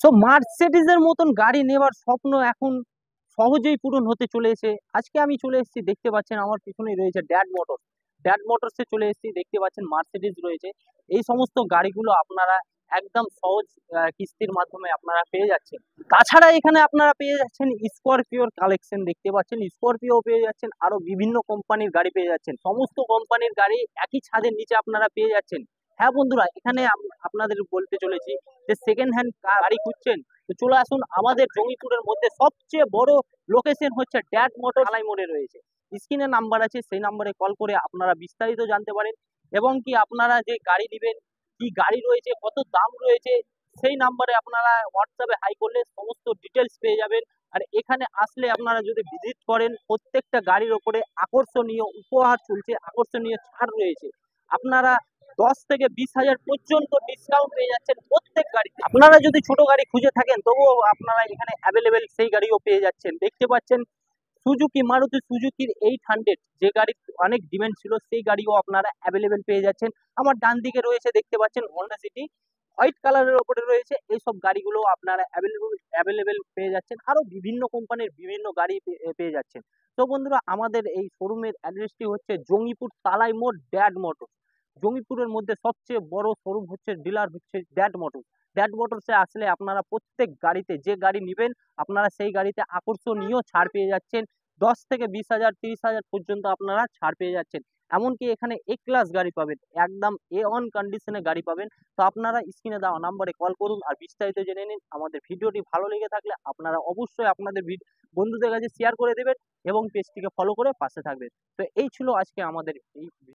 So মার্সিডিজের মতন গাড়ি নেবার স্বপ্ন এখন সহজেই পূরণ হতে চলেছে। আজকে আমি চলে এসেছি, দেখতে পাচ্ছেন আমার পিছনেই রয়েছে ড্যাড মোটরস। ড্যাড মোটরসে চলে এসেছি, দেখতে পাচ্ছেন মার্সিডিজ রয়েছে। এই সমস্ত গাড়িগুলো আপনারা একদম সহজ কিস্তির মাধ্যমে আপনারা পেয়ে যাচ্ছেন। তাছাড়া এখানে আপনারা পেয়ে যাচ্ছেন স্করপিওর কালেকশন, দেখতে পাচ্ছেন স্করপিও পেয়ে যাচ্ছেন, আরো বিভিন্ন কোম্পানির গাড়ি পেয়ে যাচ্ছেন। সমস্ত কোম্পানির গাড়ি একই ছাদের নিচে আপনারা পেয়ে যাচ্ছেন। হ্যাঁ বন্ধুরা, এখানে আপনাদের বলতে চলেছি যে সেকেন্ড হ্যান্ড গাড়ি খুঁজছেন তো চলে আসুন আমাদের জঙ্গিপুরের মধ্যে সবচেয়ে বড় লোকেশন হচ্ছে ড্যাড মোটর আলাই মোড়ে রয়েছে। স্ক্রিনে নাম্বার আছে, সেই নাম্বারে কল করে আপনারা বিস্তারিত জানতে পারেন এবং কি আপনারা যে গাড়ি নেবেন, কি গাড়ি রয়েছে, কত দাম রয়েছে, সেই নাম্বারে আপনারা হোয়াটসঅ্যাপে হাই করলে সমস্ত ডিটেলস পেয়ে যাবেন। আর এখানে আসলে আপনারা যদি ভিজিট করেন, প্রত্যেকটা গাড়ির ওপরে আকর্ষণীয় উপহার চলছে, আকর্ষণীয় ছাড় রয়েছে। আপনারা 10 থেকে 20 হাজার পর্যন্ত ডিসকাউন্ট পেয়ে যাচ্ছেন প্রত্যেক গাড়িতে। আপনারা যদি ছোট গাড়ি খুঁজে থাকেন তবুও আপনারা এখানে অ্যাভেলেবেল সেই গাড়িও পেয়ে যাচ্ছেন। দেখতে পাচ্ছেন মারুতি সুজুকির 800, যে গাড়ির অনেক ডিমান্ড ছিল, সেই গাড়িও আপনারা অ্যাভেলেবেল পেয়ে যাচ্ছেন। আমার ডান দিকে রয়েছে, দেখতে পাচ্ছেন হন্ডা সিটি, হোয়াইট কালারের ওপরে রয়েছে। এইসব গাড়িগুলো আপনারা অ্যাভেলেবেল পেয়ে যাচ্ছেন। আরো বিভিন্ন কোম্পানির বিভিন্ন গাড়ি পেয়ে যাচ্ছেন। তো বন্ধুরা, আমাদের এই শোরুমের অ্যাড্রেসটি হচ্ছে জঙ্গিপুর তালাই মোড়, ড্যাড মোটর। জঙ্গিপুরের মধ্যে সবচেয়ে বড় শোরুম হচ্ছে, ডিলার হচ্ছে ড্যাড মোটর। ড্যাড মোটরসে আসলে আপনারা প্রত্যেক গাড়িতে, যে গাড়ি নেবেন আপনারা সেই গাড়িতে আকর্ষণীয় ছাড় পেয়ে যাচ্ছেন। 10 থেকে 20 হাজার, 30 হাজার পর্যন্ত আপনারা ছাড় পেয়ে যাচ্ছেন। এমনকি এখানে এ ক্লাস গাড়ি পাবেন, একদম A1 কন্ডিশনে গাড়ি পাবেন। তো আপনারা স্ক্রিনে দেওয়া নাম্বারে কল করুন আর বিস্তারিত জেনে নিন। আমাদের ভিডিওটি ভালো লেগে থাকলে আপনারা অবশ্যই আপনাদের বন্ধুদের কাছে শেয়ার করে দেবেন এবং পেজটিকে ফলো করে পাশে থাকবেন। তো এই ছিল আজকে আমাদের এই